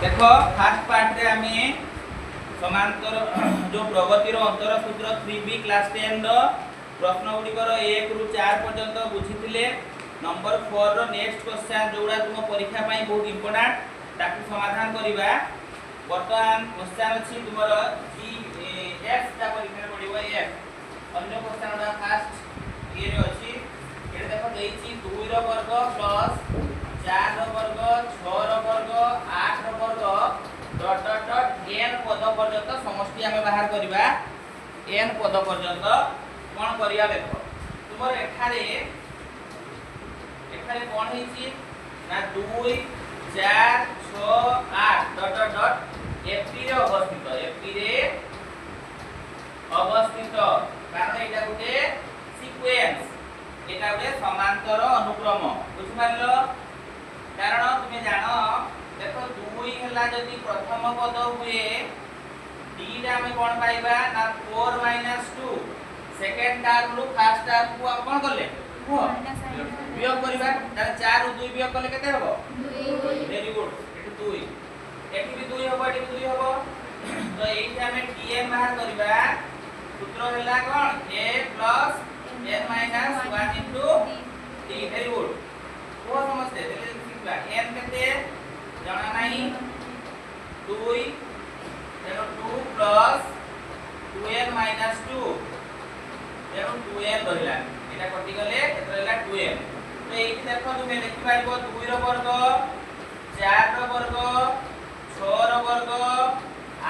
देखो fast part रे आमे समांतर जो प्रगतिर अंतर सूत्र 3b क्लास 10 रो प्रश्न गुड़िकर 1 रु 4 पर्यंत बुझीथिले। नंबर 4 रो नेक्स्ट क्वेश्चन जोड़ा तुम परीक्षा पाई बहुत इंपोर्टेंट ताकि समाधान करिबा। वर्तमान क्वेश्चन अछि तुमर जी एफ ता परीक्षा पड़िबो एफ अन्य क्वेश्चन दा फास्ट ये रे अछि एटा देखो देइछि 2 रो वर्ग प्लस 4 रो वर्ग 6 रो वर्ग 8 रो वर्ग डॉट डॉट डॉट n पद पर्यंत समष्टि आमे बाहर करिबा। n पद पर्यंत कोन करिया देखो तुमर एठारे कोन हेछि ना 2 4 6 8 डॉट डॉट डॉट एपी रे अवस्थित कारण एटा गुटे सीक्वेंस एटा गुटे समांतर अनुक्रम बुझि पारलो। कारण तुमे जानो देखो 2 हला जदी प्रथम पद हुए d रे हम कोन पाइबा ना 4 2 सेकंड टर्म रु फर्स्ट टर्म को हम कोन करले वियोग करबा तार 4 रु 2 वियोग करले केते हबो 2 वेरी गुड एटु 2 एटु भी 2 हबो एटु 2 हबो तो एठी हम tn बाहर करबा सूत्र हला कोन a n - 1 into d very good को समझते देले सिखबा n केते जाना नहीं 2 तेनो 2 प्लस 2n - 2 तेनो 2n रहिला एटा कटि गले एत रहिला 2n। तो एठी देखो तुमे लिखि पाइबो 2 रो वर्ग 4 रो वर्ग 6 रो वर्ग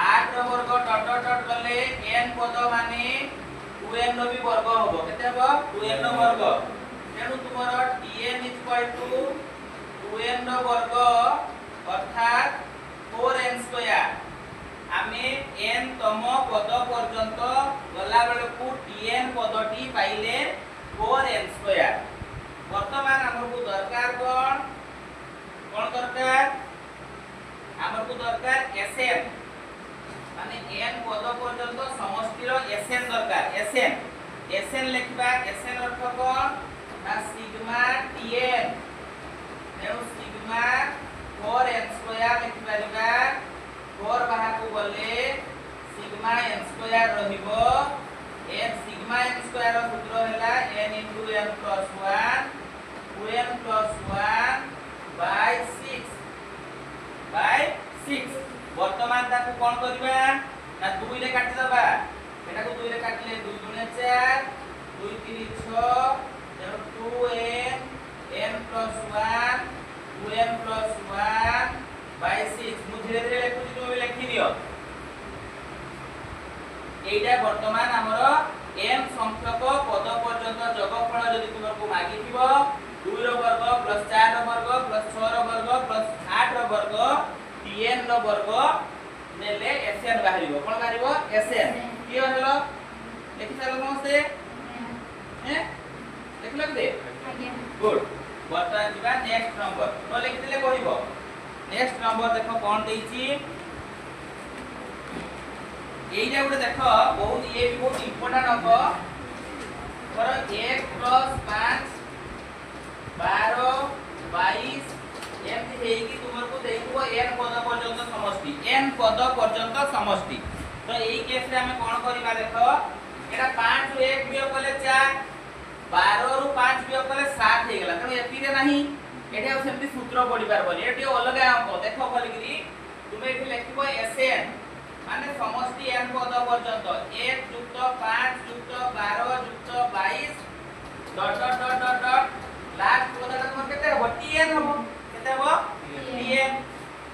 8 रो वर्ग डॉट डॉट डॉट गले n पद माने 2n रो भी वर्ग होबो केते हबो 2n रो वर्ग तेनु तुमरो tn = 2n रो वर्ग अर्थात 4n² आमे n तम पद पर्यंत गला बेले को tn पदटी पाइले 4n²। वर्तमान हमरको दरकार कोन दरकार हमरको दरकार sn माने n पद पर्यंत समष्टि रो sn दरकार sn लिखबा sn अर्थ कोन ना सिग्मा tn एनु सिग्मा 4n² लिखि परिबा 4 बाहर को गले सिग्मा n² रहिबो n सिग्मा n² रो सूत्र हैला n * n + 1 2n + 1 / 6 वर्तमान ताकू कोन करबा ना 2 रे काटि दबा एटा को 2 रे काटले 2 * 4 2 3 6 2n n + 1 2n + 1 / 6 मु धीरे धीरे लिखुची तुम लिखि दियो। एटा वर्तमान हमर n संख्यक पद पर्यंत जोगफल जदि तुमको मागिथिबो 2 रो वर्ग प्लस 4 रो वर्ग प्लस 6 रो वर्ग प्लस 8 रो वर्ग tn रो वर्ग नेले sn बाहरिबो कोन बाहरिबो sn की हलो लिखि सालो नमस्ते हैं लिख लग दे गुड। वर्तमान जीवा नेक्स्ट नंबर तो लिखि देले कहिबो नेक्स्ट नंबर देखो कोन देइची एइजा गुटे देखो बहुत ये भी बहुत इंपोर्टेंट अंक पर 1 + 5 12 22 एमति हेगी तुमको देखबो n पद पर्यंत समष्टि n पद पर्यंत समष्टि। तो एई केस रे हमें कोन करिबा देखो एटा 5 रु 1 वियोग कले 4 12 रु 5 वियोग कले 7 हे गेला तनो एपी रे नाही एठी आ सेमति सूत्र पढि पारबनी एठी अलगा अंक देखो भलिगिरी तुमे एठी लिखिबो sn माने समष्टि n पद पर्यंत 1 + 5 + 12 + 22 dot dot dot dot dot last पदटा तुम केते हबो tn हबो केते हबो tn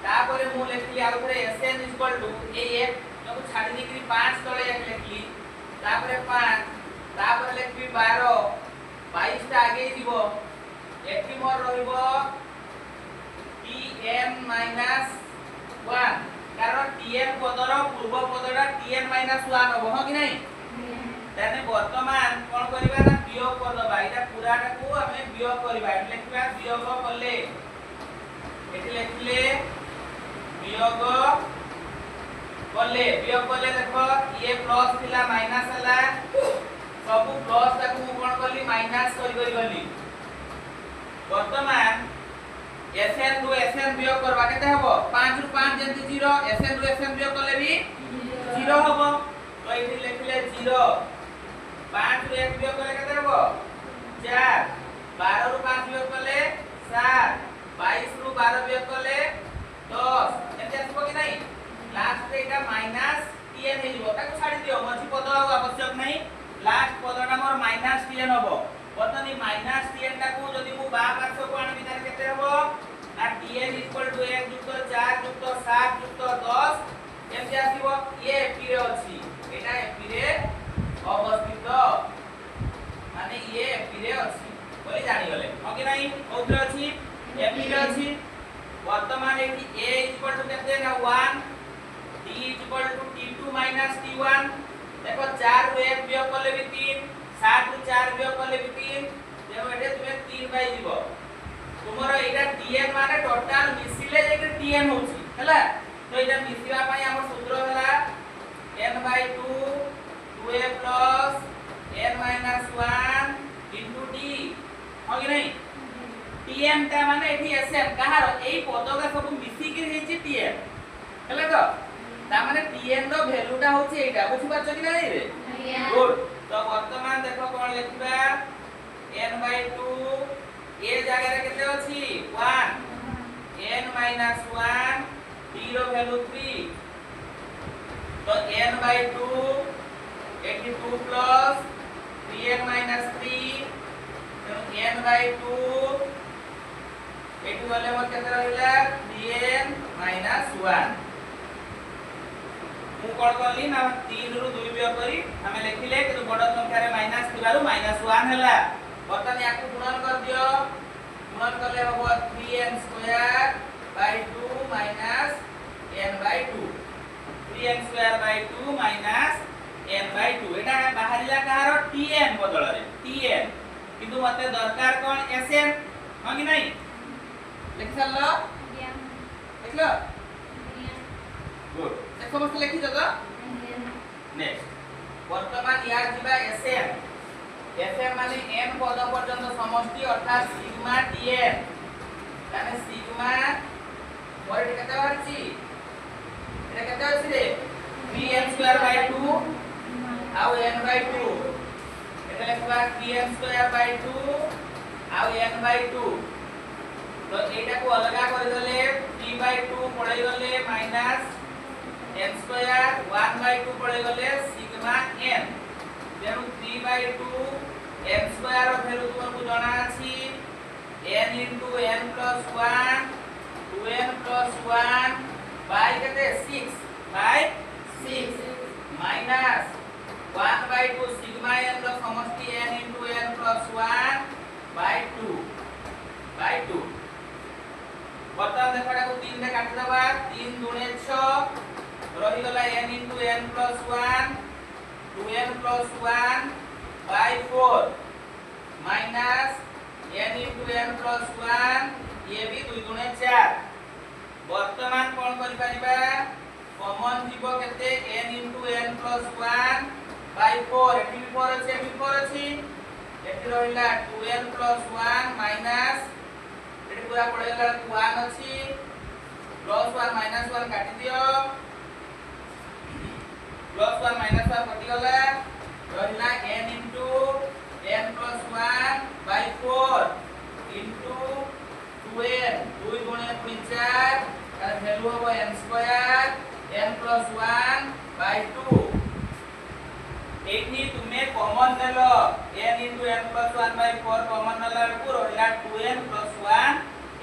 तापरे मु लिखली आ थरे sn = ए 1 तो छाडी दिकरी 5 तळे 1 लिखली तापरे 5 तापरे लिखबी 12 22 टा आगे दिबो एठी मोर रहिबो tn - 1 कारण tn पदर पूर्व पदटा tn - 1 हबो ह कि नै ताने वर्तमान कोन करिबा ना वियोग कर दबा एटा पूराटा को हमें वियोग करबा एटा लिखबा वियोग करले एठी लिखले वियोग करले देखो ये प्लस थिला माइनस हला सब प्लस ताकू कोन करली माइनस करि गली वर्तमान Sn ରୁ Sn वियोग करबा केते हबो 5 ରୁ 5 जेंति 0 Sn ରୁ Sn वियोग करले भी 0 हबो तो एठी लिखले 0 5 ରୁ 1 वियोग करले केते हबो 4 12 ରୁ 5 वियोग करले 7 22 ରୁ 12 वियोग करले 10 एते आसबो कि नाही लास्ट रे एटा माइनस tn हे जिवो ताको छाडी दियो मझी पद आवश्यक नाही लास्ट पदटा मोर माइनस tn हबो बतनी माइनस tn टाको जदी मु बा पार्श्व को आनबि तार केते हबो ना tn = 1 + 4 + 7 + 10 एमति आसीबो ये एपी रे अछि एटा एपी रे अवस्थित माने ये एपी रे अछि बोली जानि गले हो कि नाही कोथरे अछि एपी रे अछि वर्तमान एठी a = केते ना 1 d = t2 - t1 देखो 4 रो 1 वियोग करले भी 3 7 ରୁ 4 वियोग करले भी 3 जेहो एटे तुमे 3 पाई जीवो तुमरो एटा tn माने टोटल मिसिले जे tn होछि हला तो एटा मिसिबा पई हमर सूत्र हला n/2 2a + n - 1 * d हो कि नहीं tn ता माने एठी sn कहारो एई पदगा सब मिसी के हेछि tn हला तो ता माने tn रो वैल्यूटा होछि एटा बुझि पाछो कि नाही रे गुड तो वर्तमान देखो कोन लिखबा n/2 ए जगह रे केते अछि 1 n - 1 d रो वैल्यू 3 तो n/2 एठी 2 प्लस 3n - 3 तो n/2 एठी वाले मोर केते रहइला 3n - 1 मु कोन करली ना 3 रु 2 वियोग करी हमें लिखिले कि बड़ संख्या रे माइनस थिबारु -1 हैला बर्तन याकु गुणन कर दियो गुणन करले हबो 3n² / 2 - n/2 3n² / 2 - n/2 एटा बाहरिला कहारो tn बदल रे tn किंतु मते दरकार कोन sn हो कि नहीं लिख सल्लो लिखलो गुड एक समस्त लिखि दो नेक्स्ट वर्तमान यार जिबा sn माने n पद पर्यंत समष्टि अर्थात सिग्मा tn माने सिग्मा और एटा केते बारछि एटा केते अछि रे 3n² / 2 आउ n/2 एटा लिखबा 3n² / 2 आउ n/2 तो एटा को अलगा कर देले 3/2 पड़ै गले माइनस n² 1/2 पड़े गले सिग्मा n जेनु 3/2 n² रो वैल्यू तुमको जाना अछि n * n + 1 2n + 1 बाय केते 6/6 माइनस 1/2 सिग्मा n रो समष्टि n * n + 1/2 बता देखड़ा को 3 रे काटि दबा 3 दूने 6 रही गला n * n + 1 2n + 1 / 4 minus n * n + 1 ये भी 2 गुणे 4 वर्तमान कोन करि परिबा कॉमन जीवो केते n * n + 1 / 4 एठी 4 अछि एठी 4 अछि एठी रहिला 2n + 1 माइनस एठी पूरा पड़ेला 1 अछि +1 -1 काटि दियो +1 -1 कटि गला रहिला n * n + 1 / 4 * 2n 2 गुणे 4 तार वैल्यू हो n² n + 1 / 2 एठी तुमे कॉमन देलो n * n + 1 / 4 कॉमन नला को रहिला 2n + 1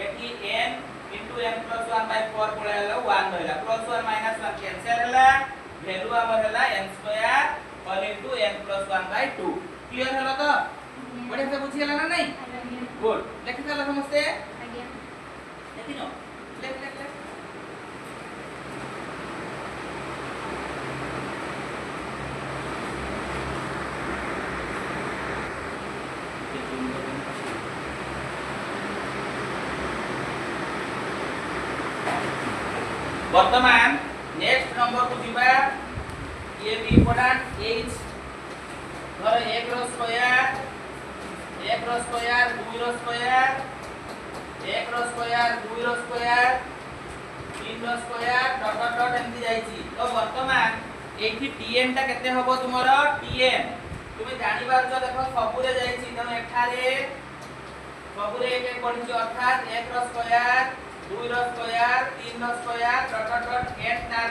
एठी n * n + 1 / 4 पळेला 1 रहिला +1 -1 कैंसिल हला वैल्यू हमर हला n² n + 1/2 क्लियर हला तो बढ़िया से बुझी हला ना नहीं गुड लिखि देला समझते आज्ञा देखि नो लिख लिख लिख वर्तमान नेक्स्ट नंबर को जीवा ये भी इंपोर्टेंट h धर 1 रो स्क्वायर 2 रो स्क्वायर 1 रो स्क्वायर 2 रो स्क्वायर 3 रो स्क्वायर डॉट डॉट डॉट एमती जाईची। तो वर्तमान एठी tn टा केते हबो तुमरो tn तुमे जानि बारछ देखो सबुरे जाईची त एठारे सबुरे एक पडिची अर्थात 1 रो स्क्वायर 2 रो स्क्वायर 3 रो square dot dot dot n तार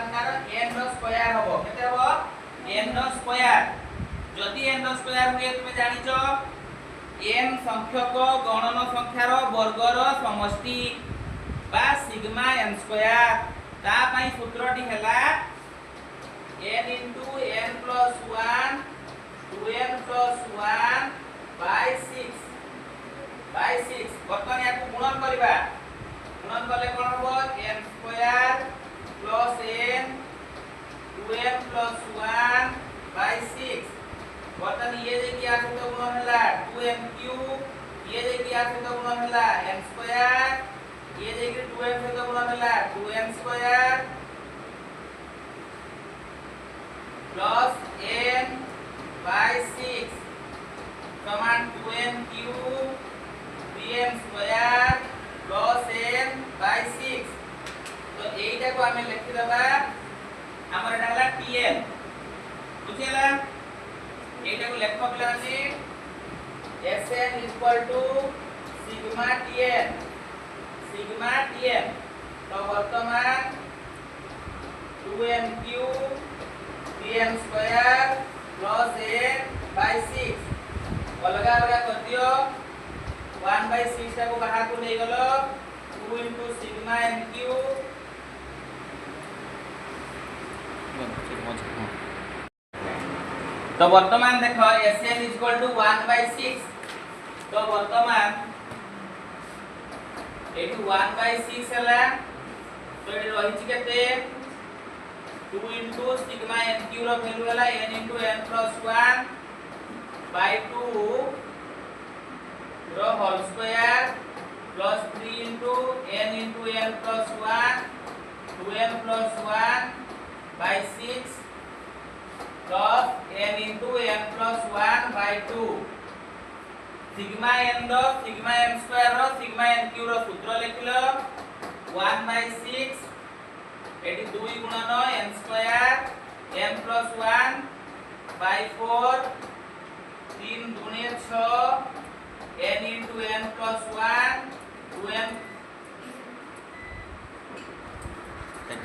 n रो स्क्वायर हबो केते हबो n रो स्क्वायर। जदि n रो स्क्वायर हुए तुमे जानिचो n संख्यक गणन संख्यार वर्गर समष्टि बा सिग्मा n स्क्वायर ता पई सूत्रटी हैला n into n plus 1 2n plus 1 by 6 बर्तमान याकू गुणन करबा गुणन करले कोन हबो n square plus n 2n plus 1 by 6 बर्तमान ये जे कि आसे तो गुणन हला 2n क्यूब ये जे कि आसे तो गुणन हला n स्क्वायर ये जे कि 2n से तो गुणन हला 2n square plus n by 6 समान 2n cube 3n square plus n by 6। तो एटा को हमें लिखि दबा हमर एटा हला tn बुझिला एटा को लेखो प्लानी Sn equal to sigma tn तो वर्तमान 2n cube 3n square plus n by 6 अलग अलग कर दियो 1 by 6 टा को बाहर को ले गलो 2 into sigma n क्यूब तो वर्तमान देखो Sn equal to 1 by 6 तो वर्तमान एटू 1 by 6 हला तो एटी रहिछि केते 2 into sigma n क्यूब रो वैल्यू हला n into n plus 1 by 2 रो whole square plus 3 into n plus 1 2n plus 1 by 6 plus n into n plus 1 by 2 sigma n रो sigma n स्क्वायर रो sigma n cube रो सूत्र लिखलो 1 by 6 एटी 2 गुणन n square n plus 1 by 4 3 दुने 6 n into n plus 1 2n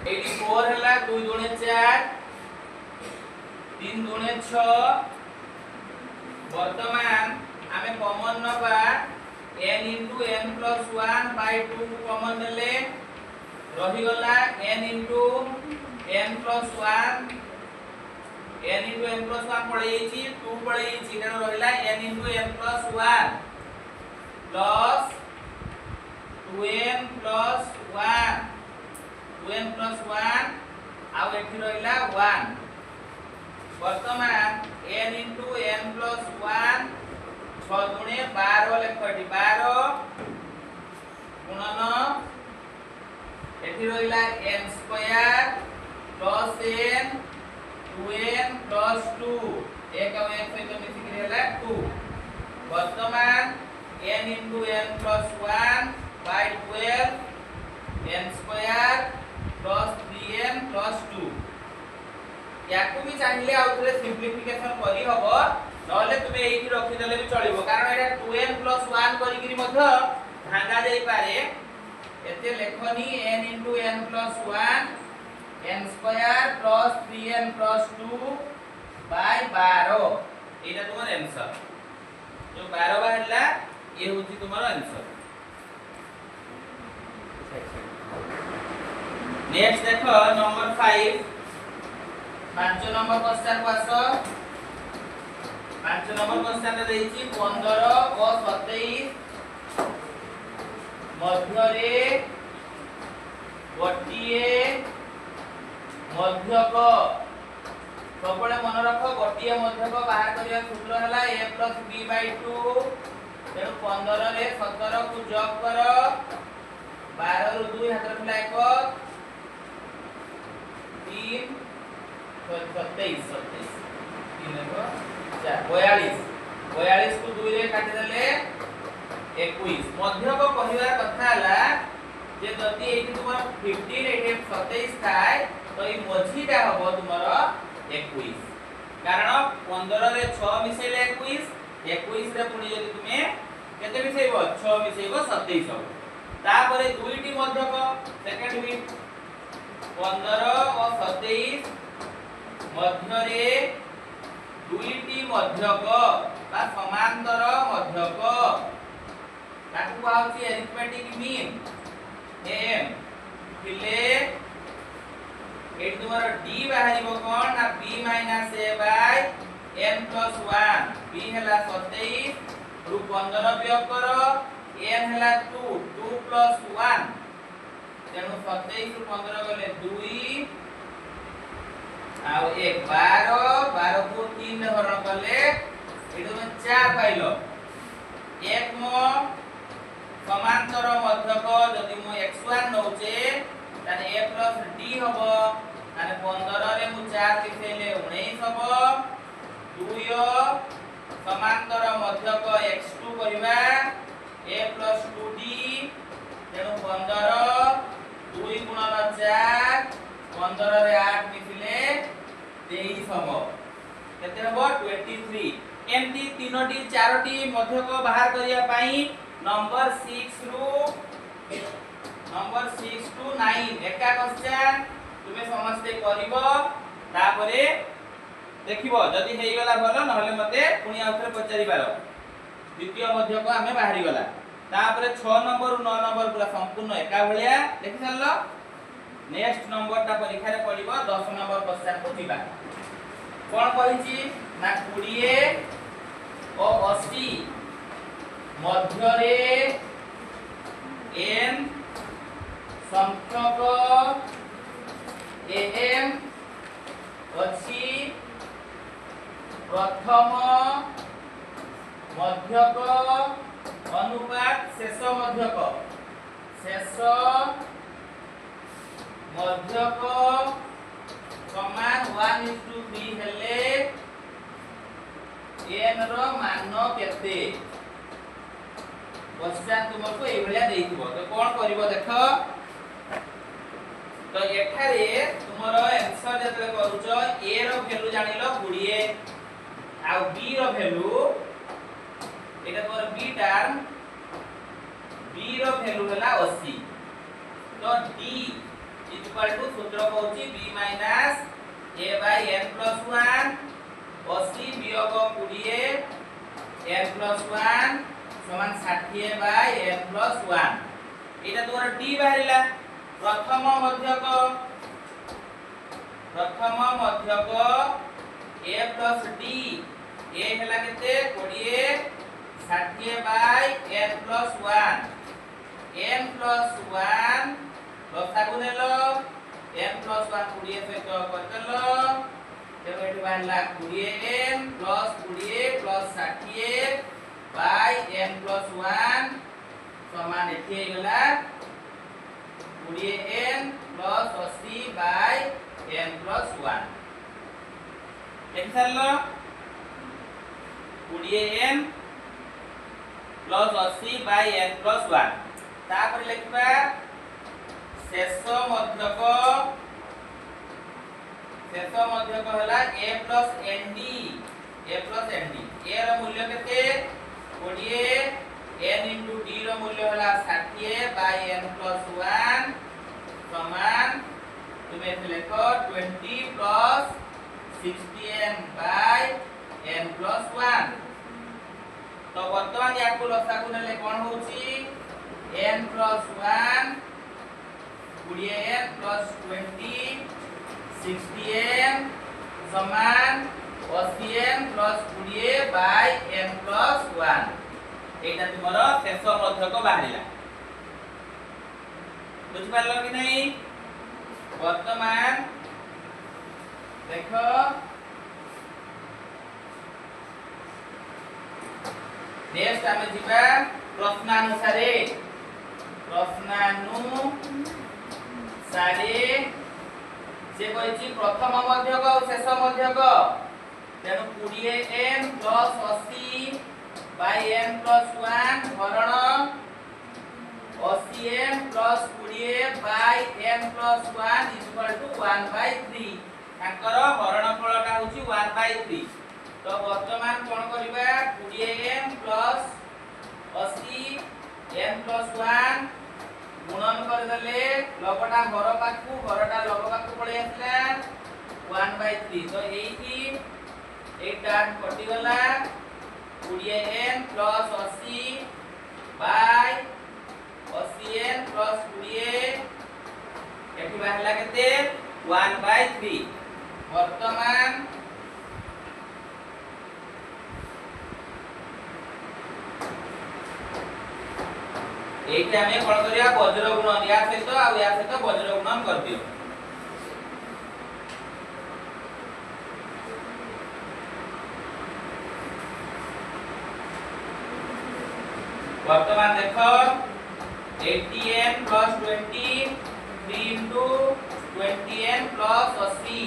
84 हला 2 दुने 4 3 दुने 6 वर्तमान आमे कॉमन नबा n into n plus 1 by 2 common ले रही गला n into n plus 1 n into n plus 1 पड़े छी 2 पड़े छी तेनो रहिला n into n plus 1 plus 2n plus 1 2n plus 1 आ एठी रहिला 1 वर्तमान n into n plus 1 6 गुणे 12 लेखटी 12 गुणन एठी रहिला n square plus n 2n plus 2 एक और एक से तो मिसी के हला 2 वर्तमान n into n plus 1 by 12 n square plus 3n plus 2 याकू भी चाहिए आउथरे सिंपलीफिकेशन करी हबो नले तुमे एठी रखि देले भी चलिबो कारण एटा 2n plus 1 करी गिरी मध्य भांगा जाई पारे एते लेखनी n into n plus 1 n square plus 3n plus 2 by 12 एटा तुम्हार आंसर जो 12 बाहरला ये होची तुम्हार आंसर। नेक्स्ट देखो नंबर 5 5 नंबर क्वेश्चन को आसो 5 नंबर क्वेश्चन रे देछि 15 और 27 मध्य रे गोटिए मध्यक सबले मन रख गोटिए मध्यक बाहर करिया सूत्र हला a + b/2 तेणु 15 रे 17 को जोग कर 12 रु 2 हाथ रखला 1 3 27 3 42 42 को 2 रे काटि देले 21 मध्यक कहिबार कथा हला जे जदि एठी तुमर 15 एठी 27 थाए तो ई मझीटा हबो तुमर 21 कारण 15 रे 6 मिसेले 21 21 रे पुनी जदि तुमे केते मिसेइबो 6 मिसेइबो 27 हबो तापरे दुईटी मध्यक सेकंड बिट 15 और 27 मध्य रे दुईटी मध्यक बा समांतर मध्यक ताकू आउची अरिथमेटिक मीन m थिले एट तुमर d बाहरिबो कोन ना b - a by n + 1 b हला 27 रु 15 वियोग करो n हला 2 2 + 1 तेनु 27 रु 15 गले 2 आउ 1 12 12 को 3 रे हरण कले एटु में 4 पाइलो एक मो समांतर मध्यक जदि मु x1 नउचे ताने a + d हबो ताने 15 रे मु 4 लिखेले 19 हबो 2 समांतर मध्यक x2 करिबा a + 2d तेनु 15 2 गुणन 4 15 रे 8 मिथिले 23 हबो केते हबो 23 एमती तीनोटी चारोटी मध्यक बाहर करिया पई नंबर 6 टू 9 एका क्वेश्चन तुमे समझते करिवो तापरे देखिवो जदी हेई गला भलो नहले मते पुनी आउथरे पचारि पारो द्वितीय मध्यक हमें बाहरी गला तापरे 6 नंबर 9 नंबर पूरा संपूर्ण एका भलिया देखि सल्लो नेक्स्ट नंबर ता परीक्षा रे पडिबो 10 नंबर क्वेश्चन को दिबा कोन कहिची ना 20 और 80 मध्य रे n संख्यक am अछि प्रथम मध्यक अनुपात शेष मध्यक समान 1:3 हेले n रो मान केते क्वेश्चन तुमको ए भलिया देइथिबो तो कोन करिवो देखो तो एठारे तुमरो आंसर जतले करूचो a रो वैल्यू जानिलो 20 आ b रो वैल्यू एटा तोर b टर्म b रो वैल्यू हला 80 तो d इक्वल टू सूत्र कहूची b - a बाय n + 1 80 वियोग 20 n + 1 समान 60 बाय n + 1 एटा तोर d बाहरिला प्रथम मध्यक a + d a हला केते 20 60 बाय n + 1 n + 1 लसागु नेलो n + 1 20 सहित करतलो तेरो एठी बाहरला 20n + 20 + 60 बाय n + 1 समान एठी गला 20n + 80 बाय n + 1 देखलो 20n + 80 बाय n + 1 तापर लिखबा शेष मध्यक हला a + nd a रो मूल्य केते 20 n * d रो मूल्य हला 60 बाय n + 1 समान तुमे लिखो 20 + 60n बाय n + 1 तो वर्तमान याकु लसागु नेले कोन होउची n + 1 20n + 20 60n समान 80n + 20 बाय n + 1 एटा तुमरो शेष मध्यक बाहरिला बुझ पारलो कि नहीं वर्तमान देखो नेक्स्ट हमें जिबा प्रश्नानुसारे से कहिछि प्रथम मध्यक और शेष मध्यक तेनु 20n + 80 बाय n प्लस 1 हरण 80n plus 20 by n plus 1 equal to 1/3 ताकर हरणफलटा होची 1/3 तो वर्तमान कोन करबा 20n प्लस 80 n प्लस 1 गुणन कर देले लगटा घर पाखु घरटा लग पाखु पळे आसला 1/3 तो एठी एटा कटि गला 20n plus 80 bye 80n plus 20 एठी बाहला केते 1/3 वर्तमान एठी हमें कोन करिया वज्र गुणन या सहित आ या सहित वज्र गुणन कर दियो वर्तमान देखो 80n plus 20 3 into 20n plus 80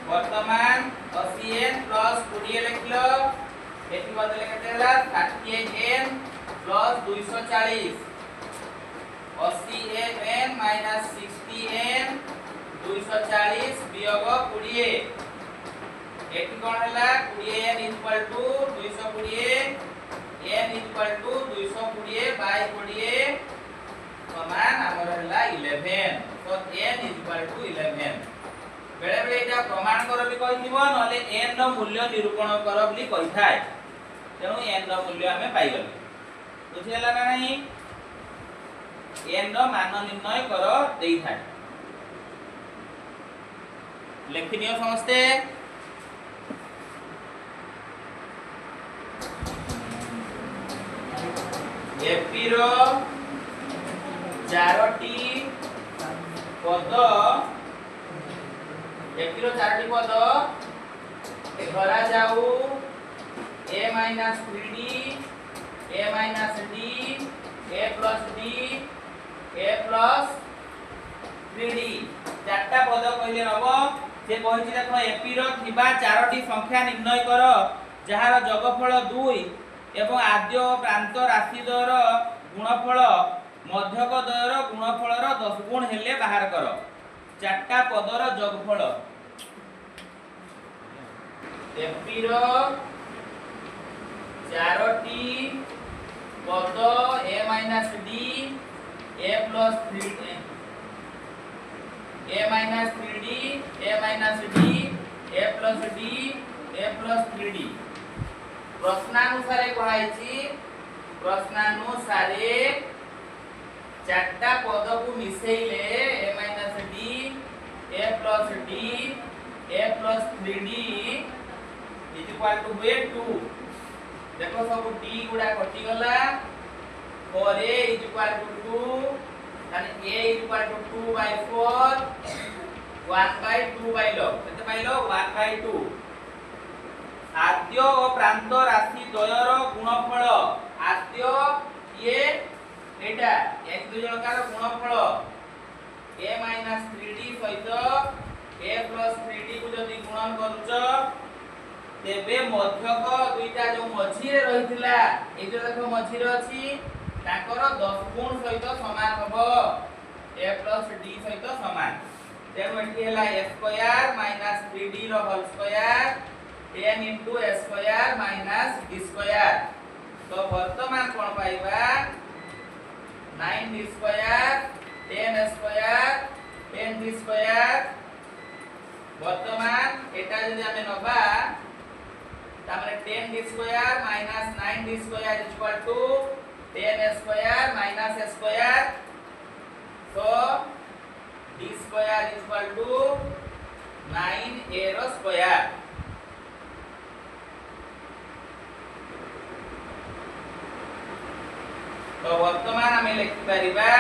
वर्तमान 80n प्लस 20 लिखलो एठी बदले केते होला 38n plus 240 80n minus 60n 240 वियोग 20 एठी कोन होला 20n equal to 220 n equal to 220 by 20 समान हमर हला 11 तो n इक्वल टू 11 बेले बेले एटा प्रमाण कर भी कहिथिबो नले n रो मूल्य निरूपण कर বুলি कहिथाय तेनु n रो मूल्य हमें पाइ गले बुझिला ना नहीं n रो मान निर्णय कर देई थाय लेखनियो समस्ते एपिरो चारोटी पद एपिरो चारोटी पद धरा जाऊ a minus 3d a minus d a plus d a plus 3d चारटा पद कहले रहबो से कहिछि देखो एपिरो थिबा चारोटी संख्या निर्णय कर जहार जोगफल 2 एवं आद्य प्रांत राशि द्वयर गुणफल मध्यक द्वयर गुणफलर 10 गुण हेले बाहर कर चारटा पदर जोगफल एपिरो चारोटी पद a minus d a plus 3d a minus 3d a minus d a plus d a plus 3d प्रश्नानुसारे कहाइछि प्रश्नानुसारे चारटा पद को मिसेइले a minus d a plus d a plus 3d equal to 2 देखो सब d गुडा कटि गला 4a इक्वल टू 2 यानी a equal to 2/4 1/2 pilo केते पाइलो 1/2 आद्य और प्रांत राशि द्वयर गुणफल आद्य ये एटा एक दुई जनकार गुणफल a minus 3d सहित a plus 3d को जदी गुणन करूछ तेबे मध्यक दुईटा जो मझी रे रहितला ए जो देखो मझी रे अछि ताकर 10 गुण सहित समान हबो a plus d सहित समान तेनु एठी हला a स्क्वायर माइनस 3d रो whole square 10 into a square minus d square तो वर्तमान कोन पाइबा 9d square 10 square 10d square वर्तमान एटा जदि हमें नबा तामरे 10d square minus 9d square equal to 10 square minus a square so d square equal to 9a row square तो वर्तमान हमें लिख परिबा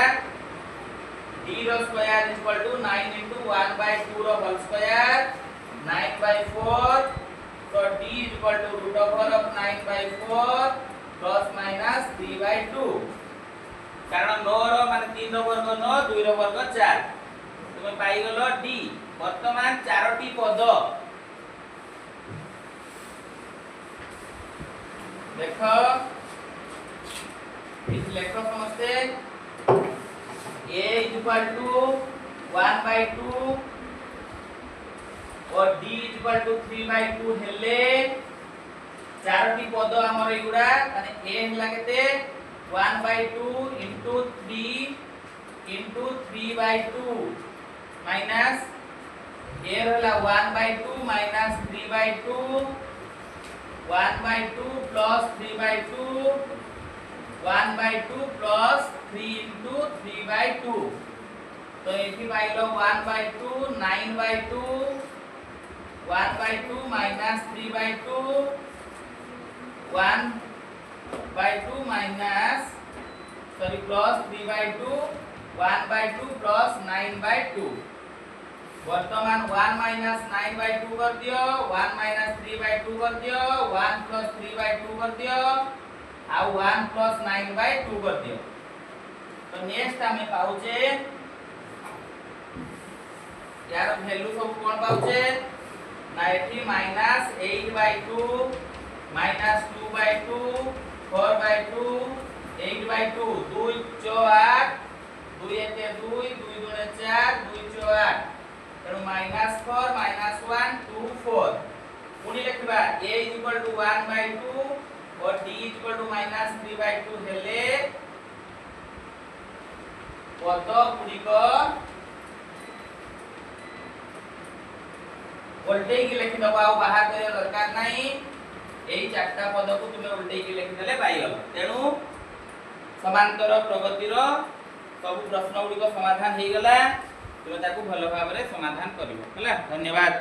d रो स्क्वायर इक्वल टू 9 into 1/2 रो होल स्क्वायर 9/4 तो d equal to root over of 9/4 plus minus 3/2 कारण 9 रो माने 3 रो वर्ग 9 2 रो वर्ग 4 तुमे पाई गलो d वर्तमान चारोटी पद देखो इस लेख समस्ते a इक्वल टू 1/2 और d इक्वल टू 3/2 हेले चारोटी पद हमर एगुडा माने a हला केते 1/2 into 3 into 3/2 minus a रहला 1/2 minus 3/2 1/2 plus 3/2 1/2 plus 3 into 3/2 तो एठी pilo 1/2 9/2 1/2 minus 3/2 1/2 minus plus 3/2 1/2 plus 9/2 वर्तमान 1 minus 9/2 कर दियो 1 minus 3/2 कर दियो 1 plus 3/2 कर दियो आ 1 plus 9/2 कर दियो तो नेक्स्ट हमें पाउचे यार वैल्यू सब कोन पाउचे ना एठी -8/2 -2/2 4/2 8/2 2 * 8 2 * 2 2 2 4 2 * 8 तेणु -4 -1 2 4 पुणी लिखबा a = 1/2 और d = -3/2 हेले पद गुड़िक उल्टे की लिखि दबा आ बाहर करे दरकार नाही एई चारटा पद को तुमे उल्टे की लिखि देले पाइगल तेणु समांतर प्रगतिर सब प्रश्न गुड़िक समाधान हो गला तुम ताकू भल भाव समाधान करिवो हला धन्यवाद।